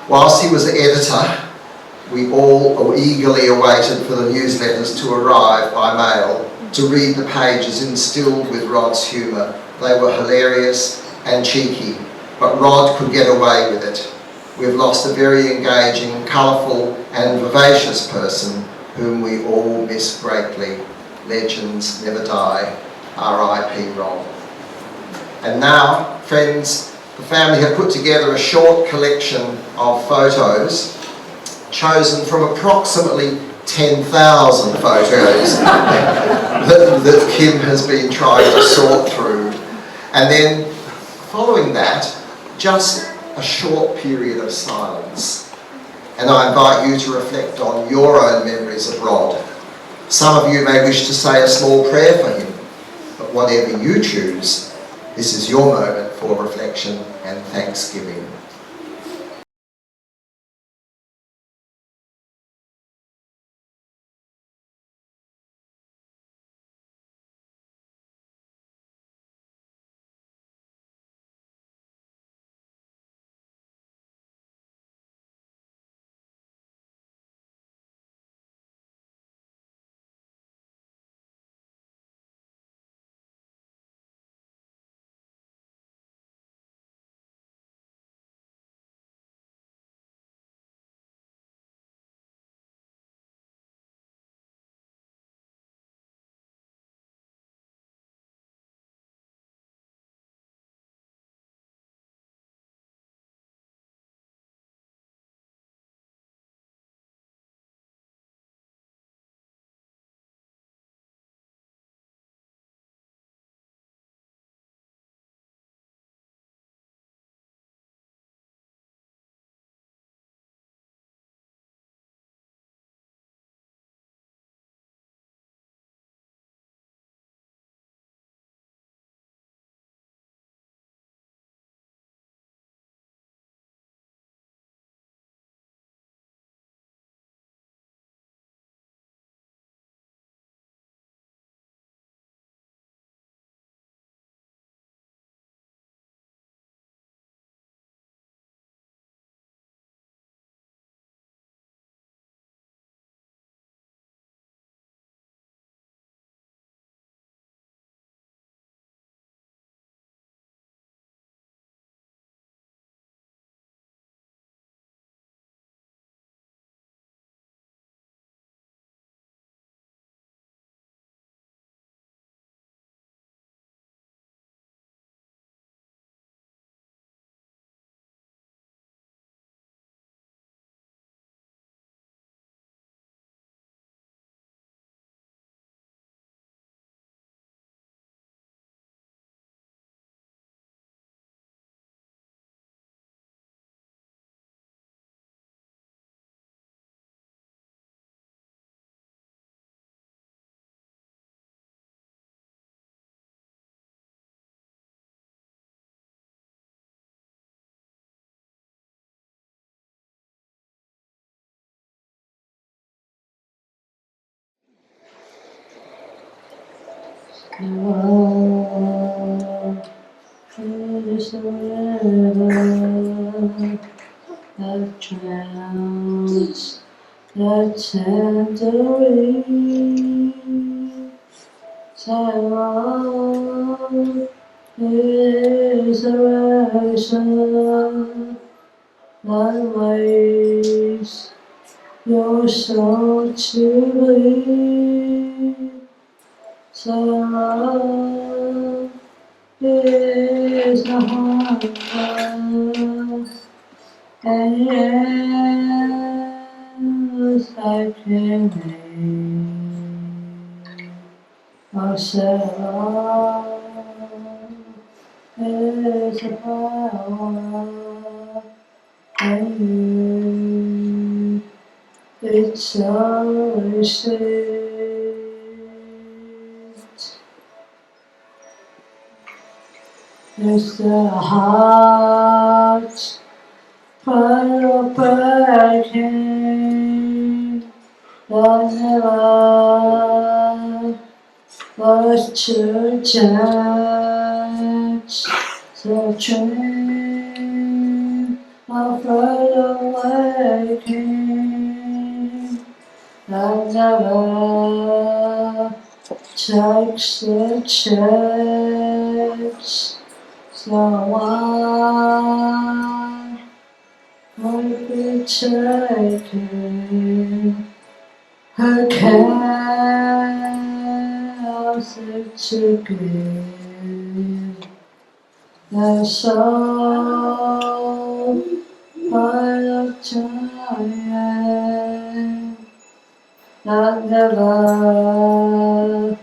Whilst he was the editor, we all eagerly awaited for the newsletters to arrive by mail to read the pages instilled with Rod's humour. They were hilarious and cheeky, but Rod could get away with it. We've lost a very engaging, colourful and vivacious person whom we all miss greatly. Legends never die. R.I.P. Rod. And now, friends, the family have put together a short collection of photos chosen from approximately 10,000 photos that Kim has been trying to sort through. And then, following that, just a short period of silence. And I invite you to reflect on your own memories of Rod. Some of you may wish to say a small prayer for him, but whatever you choose, this is your moment for reflection and thanksgiving. Love is the river that drowns the tangerine. Love is the ocean that wakes your soul to bleed. So love is the hunger and endless agony. Oh, so love is the power and you. It's always saved. It's the heart part of breaking that never was to judge the dream of awakening that never takes the chance. So why would be taking her chaos to give the soul part of giant that never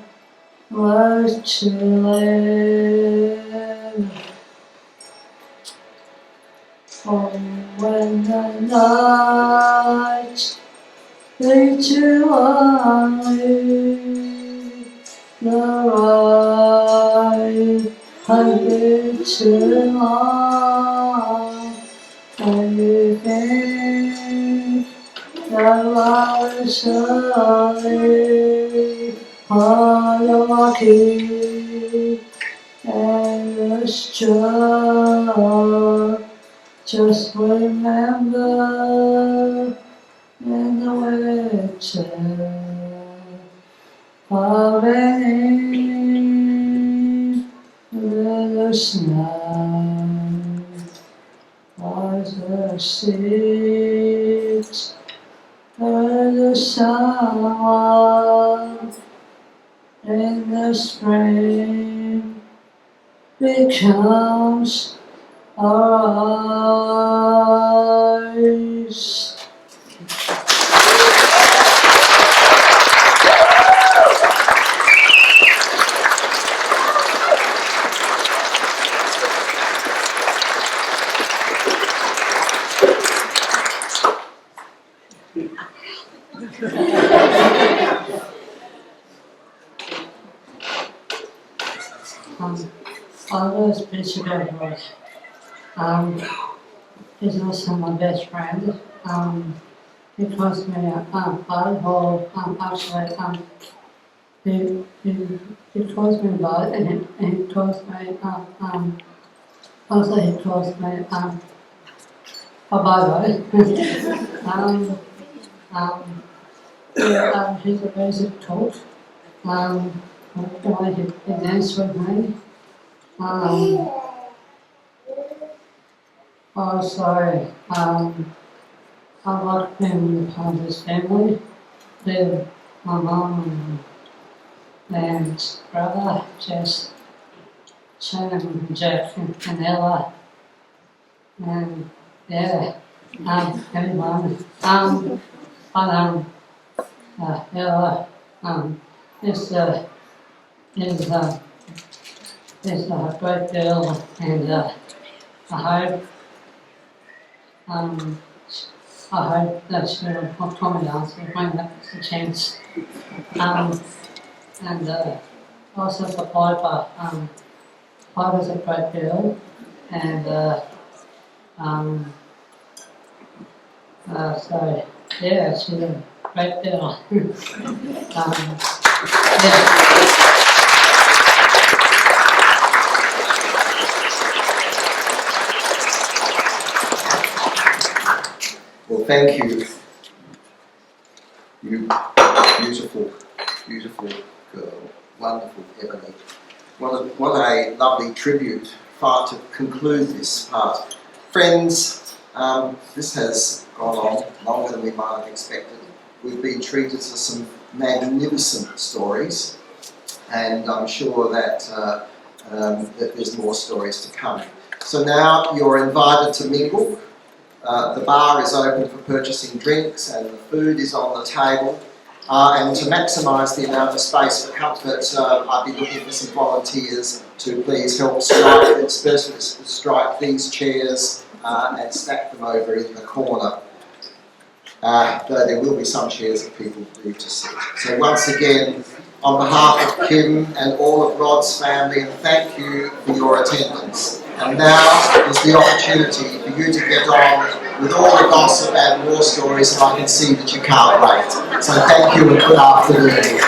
was to live. Oh, when the night leads you only the right has been too long, and you think that love is only part of lucky and the strong. Just remember in the winter of rain, the snow was the seeds, the sun in the spring becomes our eyes. All those pictures is also my best friend. He calls me Butthole. He calls me Bud, and he calls me also he calls me Bye. He's a basic coach. He danced with me. Also, I worked in his family with my mom and brother, Jess, Shannon, Jeff, and Ella, and yeah, everyone. Ella is a great girl, and I hope that she'll come and answer when that's a chance. And also for Piper, Piper's a great girl, and so yeah, she's a great girl. Yeah. thank you. You beautiful, beautiful girl. Wonderful, Ebony. What a lovely tribute to conclude this part. Friends, this has gone on longer than we might have expected. We've been treated to some magnificent stories, and I'm sure that, that there's more stories to come. So now you're invited to mingle. The bar is open for purchasing drinks and the food is on the table. And to maximise the amount of space for comfort, I'd be looking for some volunteers to please help strike these chairs and stack them over in the corner. Though there will be some chairs that people need to sit. So once again, on behalf of Kim and all of Rod's family, and thank you for your attendance. And now is the opportunity for you to get on with all the gossip and war stories, and I can see that you can't wait. So thank you and good afternoon.